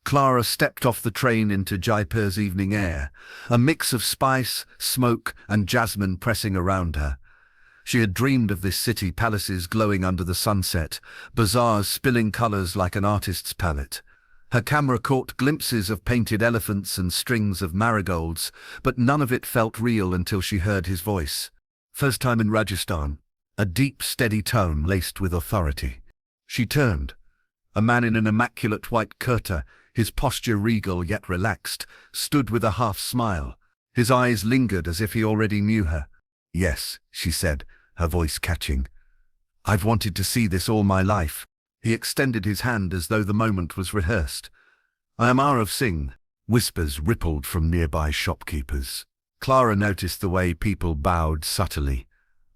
Clara stepped off the train into Jaipur's evening air, a mix of spice, smoke, and jasmine pressing around her. She had dreamed of this city, palaces glowing under the sunset, bazaars spilling colours like an artist's palette. Her camera caught glimpses of painted elephants and strings of marigolds, but none of it felt real until she heard his voice. First time in Rajasthan, a deep, steady tone laced with authority. She turned. A man in an immaculate white kurta, his posture regal yet relaxed, stood with a half smile. His eyes lingered as if he already knew her. "Yes," she said, her voice catching. "I've wanted to see this all my life." He extended his hand as though the moment was rehearsed. "I am Aarav Singh." Whispers rippled from nearby shopkeepers. Clara noticed the way people bowed subtly,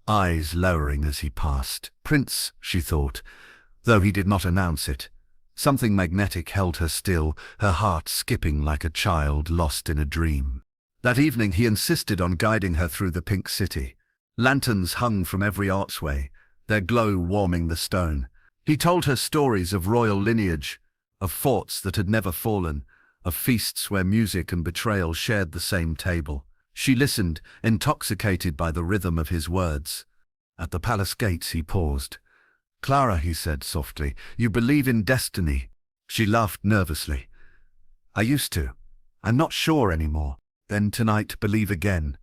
eyes lowering as he passed. Prince, she thought, though he did not announce it. Something magnetic held her still, her heart skipping like a child lost in a dream. That evening he insisted on guiding her through the pink city. Lanterns hung from every archway, their glow warming the stone. He told her stories of royal lineage, of forts that had never fallen, of feasts where music and betrayal shared the same table. She listened, intoxicated by the rhythm of his words. At the palace gates he paused. "Clara," he said softly, "you believe in destiny." She laughed nervously. "I used to. I'm not sure anymore." "Then tonight, believe again.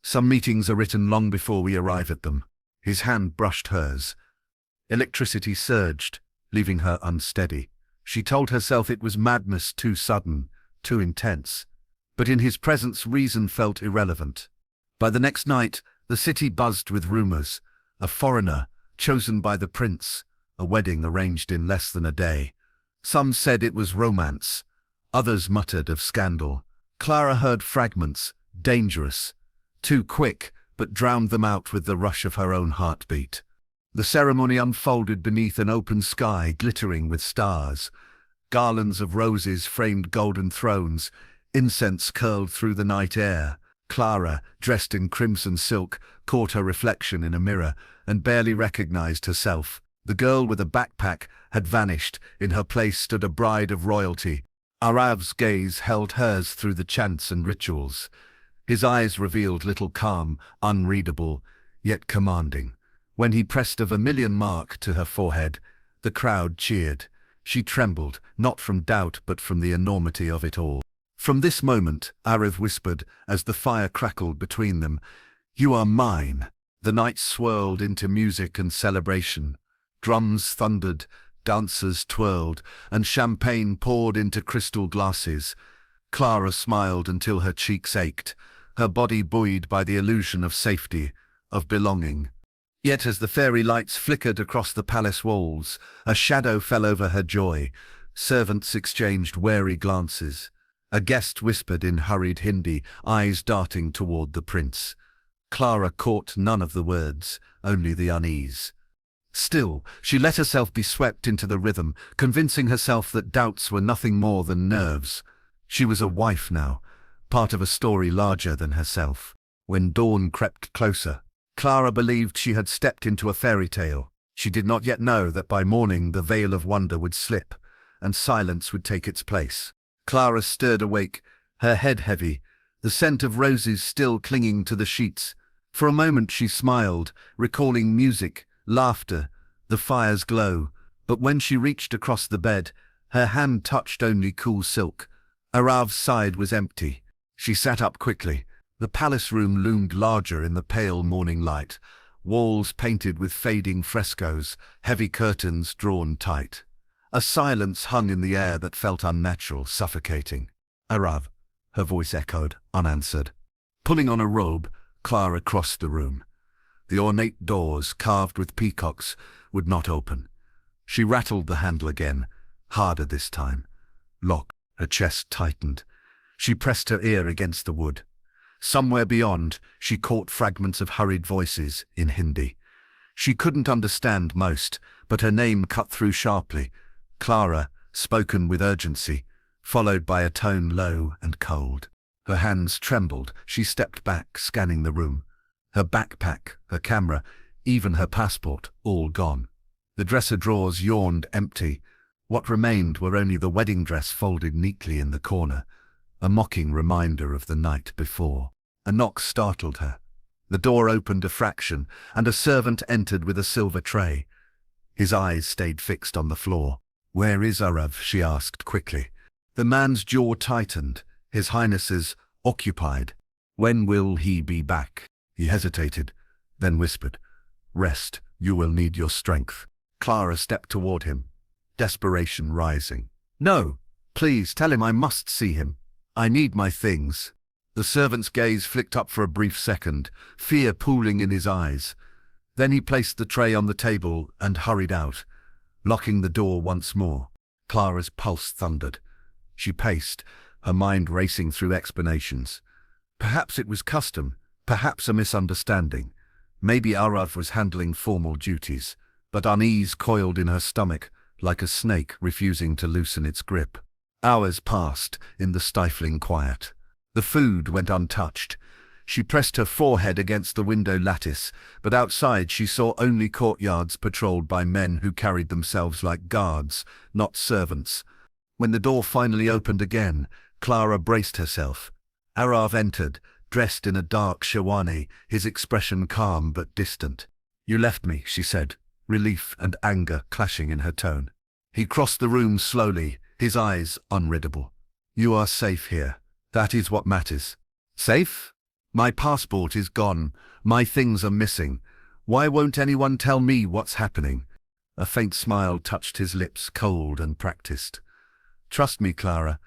Some meetings are written long before we arrive at them." His hand brushed hers. Electricity surged, leaving her unsteady. She told herself it was madness, too sudden, too intense. But in his presence reason felt irrelevant. By the next night, the city buzzed with rumors. A foreigner, chosen by the prince, a wedding arranged in less than a day. Some said it was romance, others muttered of scandal. Clara heard fragments, dangerous, too quick, but drowned them out with the rush of her own heartbeat. The ceremony unfolded beneath an open sky glittering with stars. Garlands of roses framed golden thrones, incense curled through the night air. Clara, dressed in crimson silk, caught her reflection in a mirror and barely recognized herself. The girl with a backpack had vanished. In her place stood a bride of royalty. Aarav's gaze held hers through the chants and rituals. His eyes revealed little calm, unreadable, yet commanding. When he pressed a vermilion mark to her forehead, the crowd cheered. She trembled, not from doubt but from the enormity of it all. "From this moment," Aarav whispered as the fire crackled between them, "you are mine." The night swirled into music and celebration. Drums thundered, dancers twirled, and champagne poured into crystal glasses. Clara smiled until her cheeks ached, her body buoyed by the illusion of safety, of belonging. Yet as the fairy lights flickered across the palace walls, a shadow fell over her joy. Servants exchanged wary glances. A guest whispered in hurried Hindi, eyes darting toward the prince. Clara caught none of the words, only the unease. Still, she let herself be swept into the rhythm, convincing herself that doubts were nothing more than nerves. She was a wife now, part of a story larger than herself. When dawn crept closer, Clara believed she had stepped into a fairy tale. She did not yet know that by morning the veil of wonder would slip, and silence would take its place. Clara stirred awake, her head heavy, the scent of roses still clinging to the sheets. For a moment she smiled, recalling music, laughter, the fire's glow, but when she reached across the bed, her hand touched only cool silk. Aarav's side was empty. She sat up quickly. The palace room loomed larger in the pale morning light, walls painted with fading frescoes, heavy curtains drawn tight. A silence hung in the air that felt unnatural, suffocating. "Aarav," her voice echoed, unanswered. Pulling on a robe, Clara crossed the room. The ornate doors, carved with peacocks, would not open. She rattled the handle again, harder this time. Lock. Her chest tightened. She pressed her ear against the wood. Somewhere beyond, she caught fragments of hurried voices in Hindi. She couldn't understand most, but her name cut through sharply. Clara, spoken with urgency, followed by a tone low and cold. Her hands trembled. She stepped back, scanning the room. Her backpack, her camera, even her passport, all gone. The dresser drawers yawned empty. What remained were only the wedding dress folded neatly in the corner, a mocking reminder of the night before. A knock startled her. The door opened a fraction, and a servant entered with a silver tray. His eyes stayed fixed on the floor. "Where is Aarav?" she asked quickly. The man's jaw tightened. "His Highness is occupied." "When will he be back?" He hesitated, then whispered, "Rest, you will need your strength." Clara stepped toward him, desperation rising. "No, please tell him I must see him. I need my things." The servant's gaze flicked up for a brief second, fear pooling in his eyes. Then he placed the tray on the table and hurried out, locking the door once more. Clara's pulse thundered. She paced, her mind racing through explanations. Perhaps it was custom, perhaps a misunderstanding. Maybe Aarav was handling formal duties, but unease coiled in her stomach, like a snake refusing to loosen its grip. Hours passed in the stifling quiet. The food went untouched. She pressed her forehead against the window lattice, but outside she saw only courtyards patrolled by men who carried themselves like guards, not servants. When the door finally opened again, Clara braced herself. Aarav entered, dressed in a dark sherwani, his expression calm but distant. "You left me," she said, relief and anger clashing in her tone. He crossed the room slowly, his eyes unreadable. "You are safe here. That is what matters." "Safe? My passport is gone. My things are missing. Why won't anyone tell me what's happening?" A faint smile touched his lips, cold and practiced. "Trust me, Clara.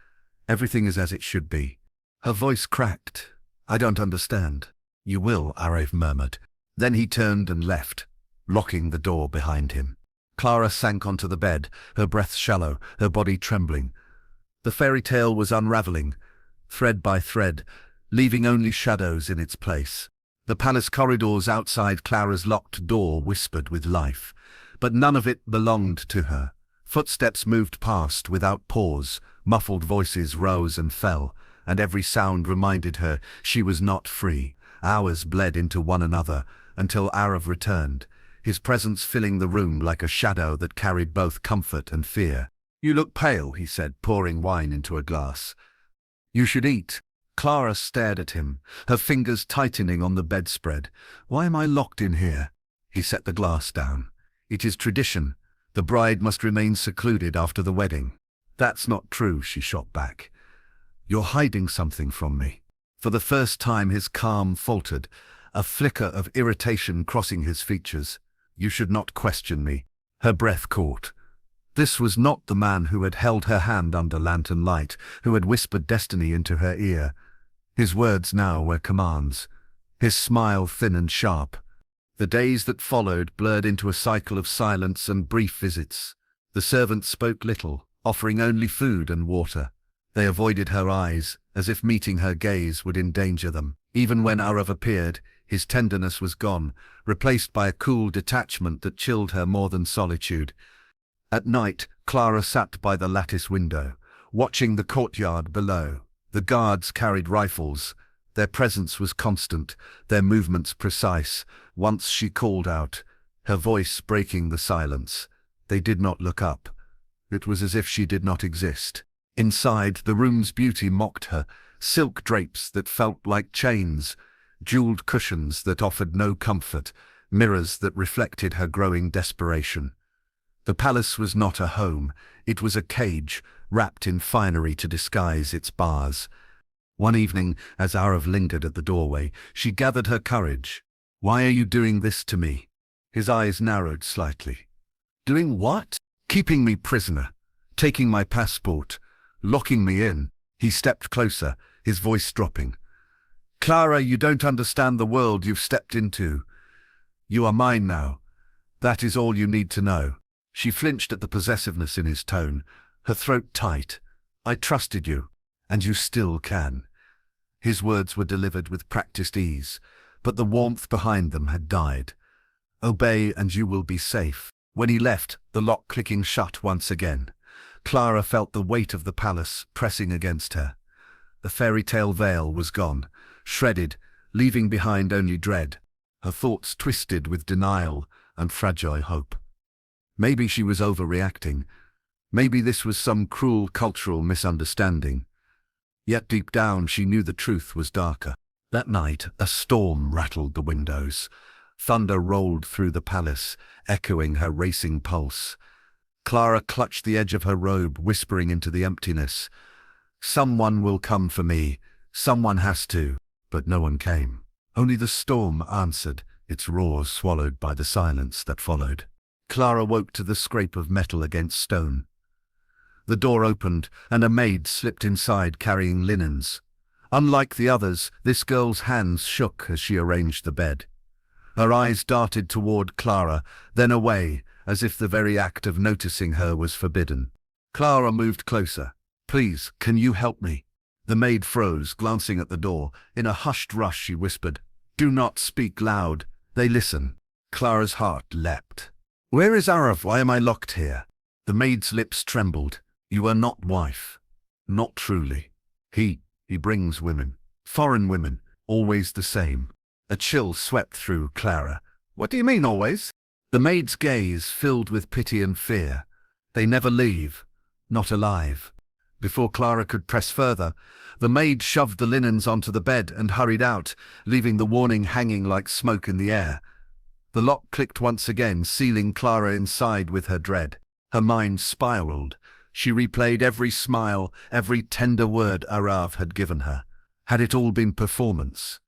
Everything is as it should be." Her voice cracked. "I don't understand." "You will," Aarav murmured. Then he turned and left, locking the door behind him. Clara sank onto the bed, her breath shallow, her body trembling. The fairy tale was unraveling, thread by thread, leaving only shadows in its place. The palace corridors outside Clara's locked door whispered with life, but none of it belonged to her. Footsteps moved past without pause, muffled voices rose and fell, and every sound reminded her she was not free. Hours bled into one another until Aarav returned, his presence filling the room like a shadow that carried both comfort and fear. "You look pale," he said, pouring wine into a glass. "You should eat." Clara stared at him, her fingers tightening on the bedspread. "Why am I locked in here?" He set the glass down. "It is tradition. The bride must remain secluded after the wedding." "That's not true," she shot back. "You're hiding something from me." For the first time his calm faltered, a flicker of irritation crossing his features. "You should not question me." Her breath caught. This was not the man who had held her hand under lantern light, who had whispered destiny into her ear. His words now were commands, his smile thin and sharp. The days that followed blurred into a cycle of silence and brief visits. The servants spoke little, offering only food and water. They avoided her eyes, as if meeting her gaze would endanger them. Even when Aarav appeared, his tenderness was gone, replaced by a cool detachment that chilled her more than solitude. At night, Clara sat by the lattice window, watching the courtyard below. The guards carried rifles. Their presence was constant, their movements precise. Once she called out, her voice breaking the silence. They did not look up. It was as if she did not exist. Inside, the room's beauty mocked her, silk drapes that felt like chains, jeweled cushions that offered no comfort, mirrors that reflected her growing desperation. The palace was not a home, it was a cage, wrapped in finery to disguise its bars. One evening, as Aarav lingered at the doorway, she gathered her courage. "Why are you doing this to me?" His eyes narrowed slightly. "Doing what?" "Keeping me prisoner, taking my passport, locking me in." He stepped closer, his voice dropping. "Clara, you don't understand the world you've stepped into. You are mine now. That is all you need to know." She flinched at the possessiveness in his tone, her throat tight. "I trusted you, and you still can." His words were delivered with practiced ease, but the warmth behind them had died. "Obey and you will be safe." When he left, the lock clicking shut once again. Clara felt the weight of the palace pressing against her. The fairy tale veil was gone, shredded, leaving behind only dread. Her thoughts twisted with denial and fragile hope. Maybe she was overreacting. Maybe this was some cruel cultural misunderstanding. Yet deep down she knew the truth was darker. That night, a storm rattled the windows. Thunder rolled through the palace, echoing her racing pulse. Clara clutched the edge of her robe, whispering into the emptiness, "Someone will come for me. Someone has to." But no one came. Only the storm answered, its roars swallowed by the silence that followed. Clara woke to the scrape of metal against stone. The door opened, and a maid slipped inside carrying linens. Unlike the others, this girl's hands shook as she arranged the bed. Her eyes darted toward Clara, then away, as if the very act of noticing her was forbidden. Clara moved closer. "Please, can you help me?" The maid froze, glancing at the door. In a hushed rush she whispered, "Do not speak loud. They listen." Clara's heart leapt. "Where is Aarav? Why am I locked here?" The maid's lips trembled. "You are not wife. Not truly. He brings women. Foreign women, always the same." A chill swept through Clara. "What do you mean, always?" The maid's gaze filled with pity and fear. "They never leave. Not alive." Before Clara could press further, the maid shoved the linens onto the bed and hurried out, leaving the warning hanging like smoke in the air. The lock clicked once again, sealing Clara inside with her dread. Her mind spiraled. She replayed every smile, every tender word Aarav had given her. Had it all been performance?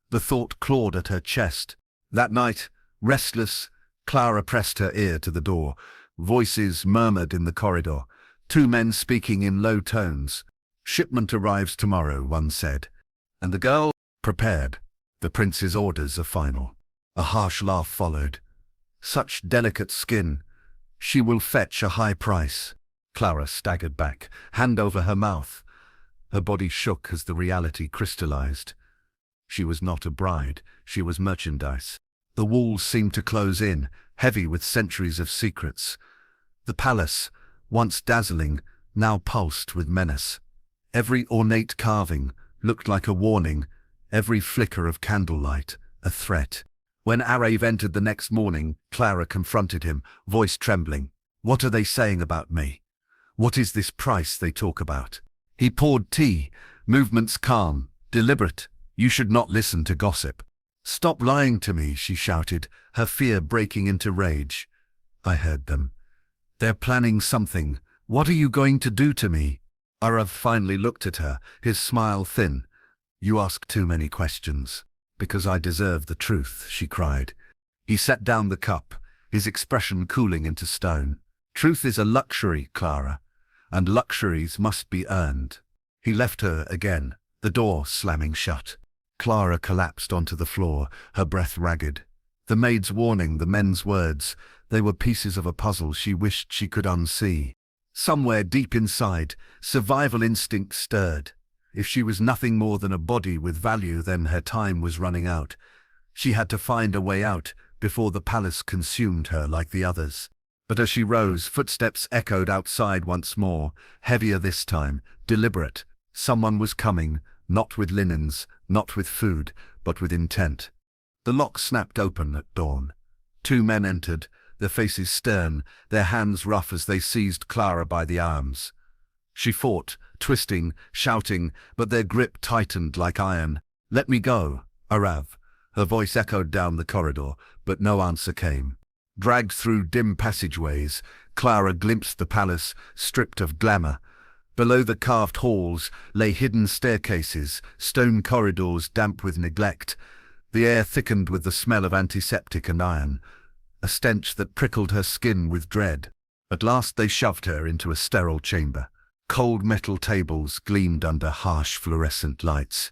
The thought clawed at her chest. That night, restless, Clara pressed her ear to the door. Voices murmured in the corridor. Two men speaking in low tones. "Shipment arrives tomorrow," one said. And the girl, "Prepared. The prince's orders are final." A harsh laugh followed. "Such delicate skin. She will fetch a high price." Clara staggered back, hand over her mouth. Her body shook as the reality crystallized. She was not a bride, she was merchandise. The walls seemed to close in, heavy with centuries of secrets. The palace, once dazzling, now pulsed with menace. Every ornate carving looked like a warning, every flicker of candlelight a threat. When Aarav entered the next morning, Clara confronted him, voice trembling. "What are they saying about me? What is this price they talk about?" He poured tea, movements calm, deliberate. "You should not listen to gossip." "Stop lying to me," she shouted, her fear breaking into rage. "I heard them. They're planning something. What are you going to do to me?" Aarav finally looked at her, his smile thin. "You ask too many questions." "Because I deserve the truth," she cried. He set down the cup, his expression cooling into stone. "Truth is a luxury, Clara, and luxuries must be earned." He left her again, the door slamming shut. Clara collapsed onto the floor, her breath ragged. The maid's warning, the men's words, they were pieces of a puzzle she wished she could unsee. Somewhere deep inside, survival instinct stirred. If she was nothing more than a body with value, then her time was running out. She had to find a way out before the palace consumed her like the others. But as she rose, footsteps echoed outside once more, heavier this time, deliberate. Someone was coming, not with linens, not with food, but with intent. The lock snapped open at dawn. Two men entered, their faces stern, their hands rough as they seized Clara by the arms. She fought, twisting, shouting, but their grip tightened like iron. "Let me go, Aarav." Her voice echoed down the corridor, but no answer came. Dragged through dim passageways, Clara glimpsed the palace, stripped of glamour. Below the carved halls lay hidden staircases, stone corridors damp with neglect. The air thickened with the smell of antiseptic and iron, a stench that prickled her skin with dread. At last they shoved her into a sterile chamber. Cold metal tables gleamed under harsh fluorescent lights.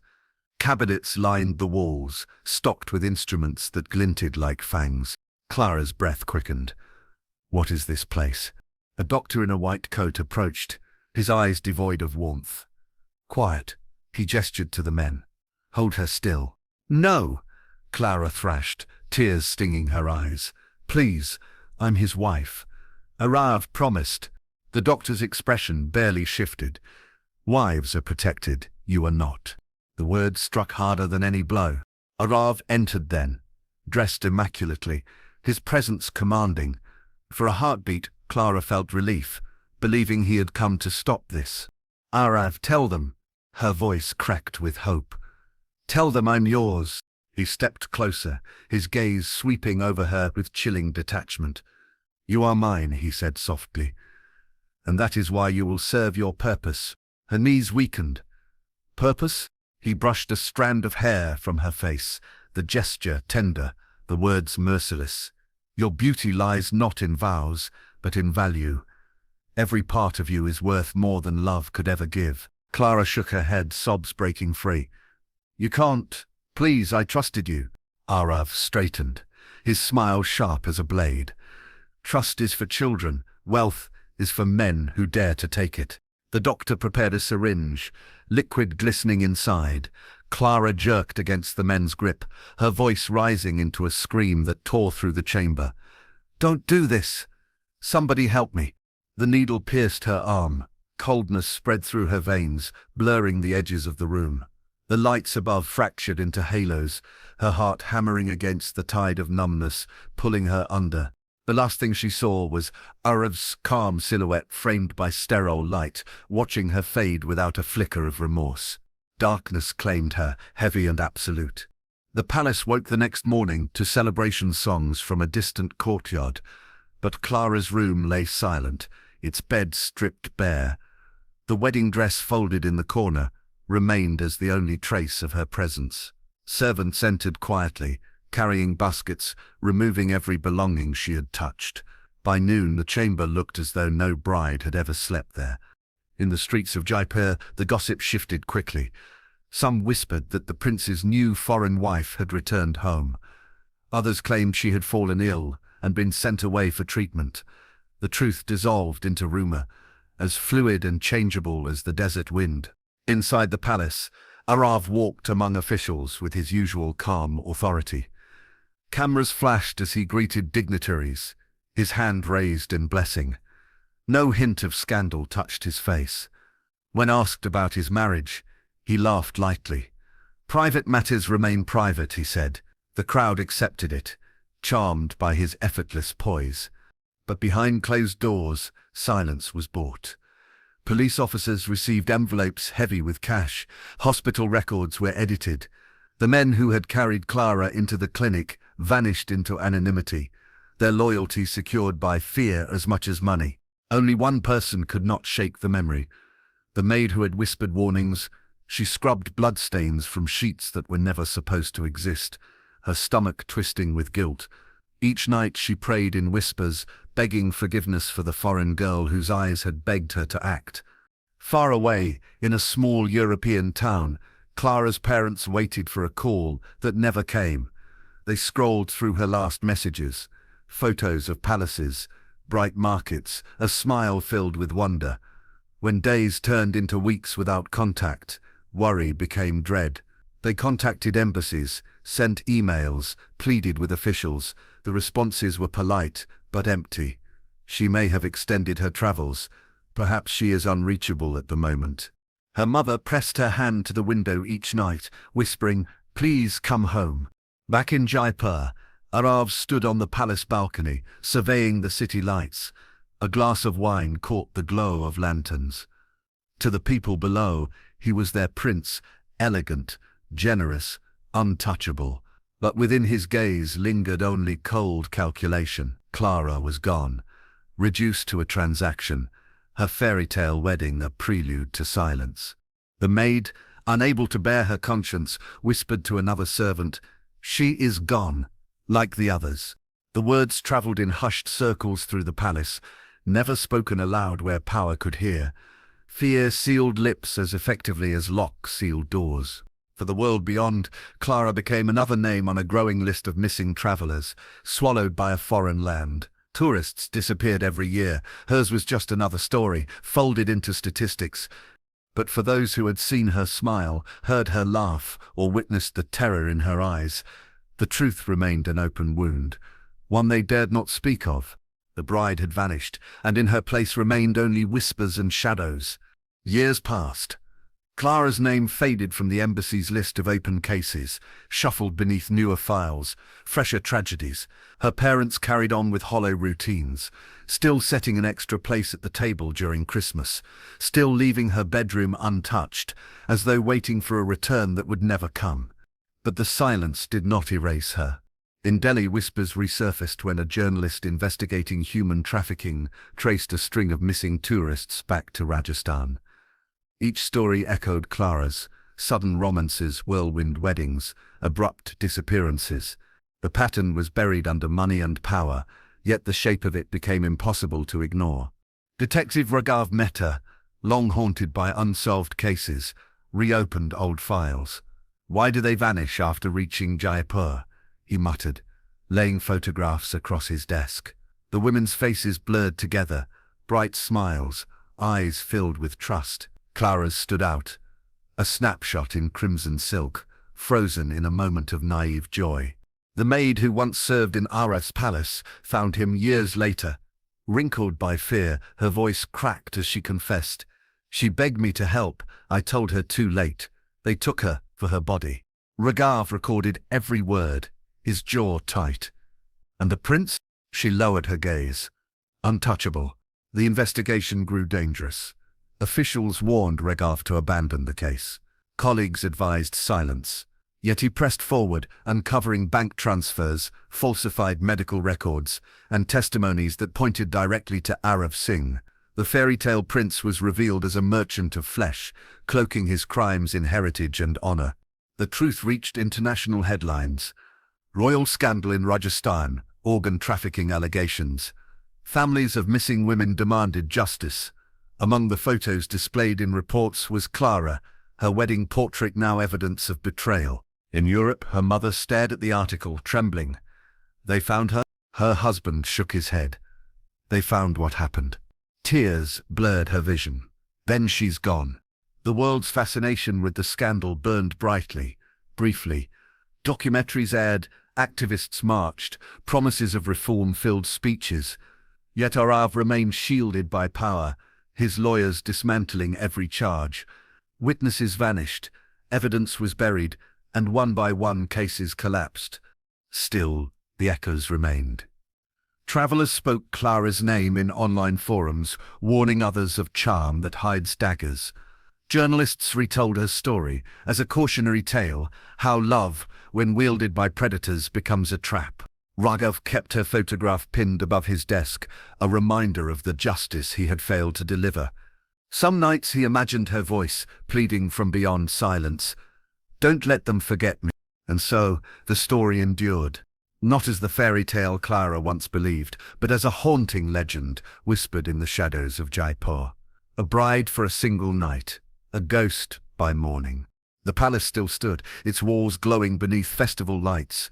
Cabinets lined the walls, stocked with instruments that glinted like fangs. Clara's breath quickened. What is this place? A doctor in a white coat approached, his eyes devoid of warmth. Quiet, he gestured to the men. Hold her still. No, Clara thrashed, tears stinging her eyes. Please, I'm his wife. Aarav promised. The doctor's expression barely shifted. Wives are protected, you are not. The words struck harder than any blow. Aarav entered then, dressed immaculately, his presence commanding. For a heartbeat, Clara felt relief. believing he had come to stop this. "Aarav, tell them." Her voice cracked with hope. "Tell them I'm yours." He stepped closer, his gaze sweeping over her with chilling detachment. "You are mine," he said softly, "and that is why you will serve your purpose." Her knees weakened. "Purpose?" He brushed a strand of hair from her face, the gesture tender, the words merciless. "Your beauty lies not in vows, but in value. Every part of you is worth more than love could ever give." Clara shook her head, sobs breaking free. "You can't. Please, I trusted you." Aarav straightened, his smile sharp as a blade. "Trust is for children. Wealth is for men who dare to take it." The doctor prepared a syringe, liquid glistening inside. Clara jerked against the men's grip, her voice rising into a scream that tore through the chamber. "Don't do this! Somebody help me!" The needle pierced her arm. Coldness spread through her veins, blurring the edges of the room. The lights above fractured into halos, her heart hammering against the tide of numbness, pulling her under. The last thing she saw was Aarav's calm silhouette framed by sterile light, watching her fade without a flicker of remorse. Darkness claimed her, heavy and absolute. The palace woke the next morning to celebration songs from a distant courtyard, but Clara's room lay silent, its bed stripped bare. The wedding dress folded in the corner remained as the only trace of her presence. Servants entered quietly, carrying baskets, removing every belonging she had touched. By noon, the chamber looked as though no bride had ever slept there. In the streets of Jaipur, the gossip shifted quickly. Some whispered that the prince's new foreign wife had returned home. Others claimed she had fallen ill and been sent away for treatment. The truth dissolved into rumor, as fluid and changeable as the desert wind. Inside the palace, Aarav walked among officials with his usual calm authority. Cameras flashed as he greeted dignitaries, his hand raised in blessing. No hint of scandal touched his face. When asked about his marriage, he laughed lightly. "Private matters remain private," he said. The crowd accepted it, charmed by his effortless poise. But behind closed doors, silence was bought. Police officers received envelopes heavy with cash. Hospital records were edited. The men who had carried Clara into the clinic vanished into anonymity, their loyalty secured by fear as much as money. Only one person could not shake the memory. The maid who had whispered warnings. She scrubbed bloodstains from sheets that were never supposed to exist, her stomach twisting with guilt. Each night she prayed in whispers, begging forgiveness for the foreign girl whose eyes had begged her to act. Far away, in a small European town, Clara's parents waited for a call that never came. They scrolled through her last messages, photos of palaces, bright markets, a smile filled with wonder. When days turned into weeks without contact, worry became dread. They contacted embassies, sent emails, pleaded with officials. The responses were polite, but empty. She may have extended her travels. Perhaps she is unreachable at the moment. Her mother pressed her hand to the window each night, whispering, "Please come home." Back in Jaipur, Aarav stood on the palace balcony, surveying the city lights. A glass of wine caught the glow of lanterns. To the people below, he was their prince, elegant, generous, untouchable. But within his gaze lingered only cold calculation. Clara was gone, reduced to a transaction, her fairy-tale wedding a prelude to silence. The maid, unable to bear her conscience, whispered to another servant, "She is gone, like the others." The words travelled in hushed circles through the palace, never spoken aloud where power could hear. Fear sealed lips as effectively as locks sealed doors. For the world beyond, Clara became another name on a growing list of missing travellers, swallowed by a foreign land. Tourists disappeared every year. Hers was just another story, folded into statistics. But for those who had seen her smile, heard her laugh, or witnessed the terror in her eyes, the truth remained an open wound, one they dared not speak of. The bride had vanished, and in her place remained only whispers and shadows. Years passed. Clara's name faded from the embassy's list of open cases, shuffled beneath newer files, fresher tragedies. Her parents carried on with hollow routines, still setting an extra place at the table during Christmas, still leaving her bedroom untouched, as though waiting for a return that would never come. But the silence did not erase her. In Delhi, whispers resurfaced when a journalist investigating human trafficking traced a string of missing tourists back to Rajasthan. Each story echoed Clara's: sudden romances, whirlwind weddings, abrupt disappearances. The pattern was buried under money and power, yet the shape of it became impossible to ignore. Detective Raghav Mehta, long haunted by unsolved cases, reopened old files. "Why do they vanish after reaching Jaipur?" he muttered, laying photographs across his desk. The women's faces blurred together, bright smiles, eyes filled with trust. Clara's stood out, a snapshot in crimson silk, frozen in a moment of naive joy. The maid who once served in Aarav's palace found him years later. Wrinkled by fear, her voice cracked as she confessed. "She begged me to help. I told her too late. They took her for her body." Raghav recorded every word, his jaw tight. "And the prince?" She lowered her gaze. "Untouchable." The investigation grew dangerous. Officials warned Raghav to abandon the case. Colleagues advised silence. Yet he pressed forward, uncovering bank transfers, falsified medical records, and testimonies that pointed directly to Aarav Singh. The fairy tale prince was revealed as a merchant of flesh, cloaking his crimes in heritage and honor. The truth reached international headlines. Royal scandal in Rajasthan, organ trafficking allegations. Families of missing women demanded justice. Among the photos displayed in reports was Clara, her wedding portrait now evidence of betrayal. In Europe, her mother stared at the article, trembling. "They found her?" Her husband shook his head. "They found what happened." Tears blurred her vision. "Then she's gone." The world's fascination with the scandal burned brightly. Briefly, documentaries aired, activists marched, promises of reform filled speeches. Yet Aarav remained shielded by power, his lawyers dismantling every charge. Witnesses vanished, evidence was buried, and one by one cases collapsed. Still, the echoes remained. Travelers spoke Clara's name in online forums, warning others of charm that hides daggers. Journalists retold her story as a cautionary tale, how love, when wielded by predators, becomes a trap. Raghav kept her photograph pinned above his desk, a reminder of the justice he had failed to deliver. Some nights he imagined her voice, pleading from beyond silence, "Don't let them forget me." And so, the story endured. Not as the fairy tale Clara once believed, but as a haunting legend whispered in the shadows of Jaipur. A bride for a single night, a ghost by morning. The palace still stood, its walls glowing beneath festival lights,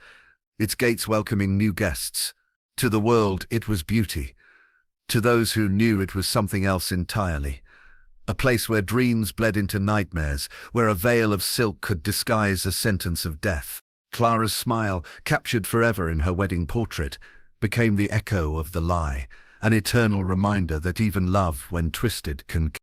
its gates welcoming new guests. To the world, it was beauty. To those who knew, it was something else entirely. A place where dreams bled into nightmares, where a veil of silk could disguise a sentence of death. Clara's smile, captured forever in her wedding portrait, became the echo of the lie, an eternal reminder that even love, when twisted, can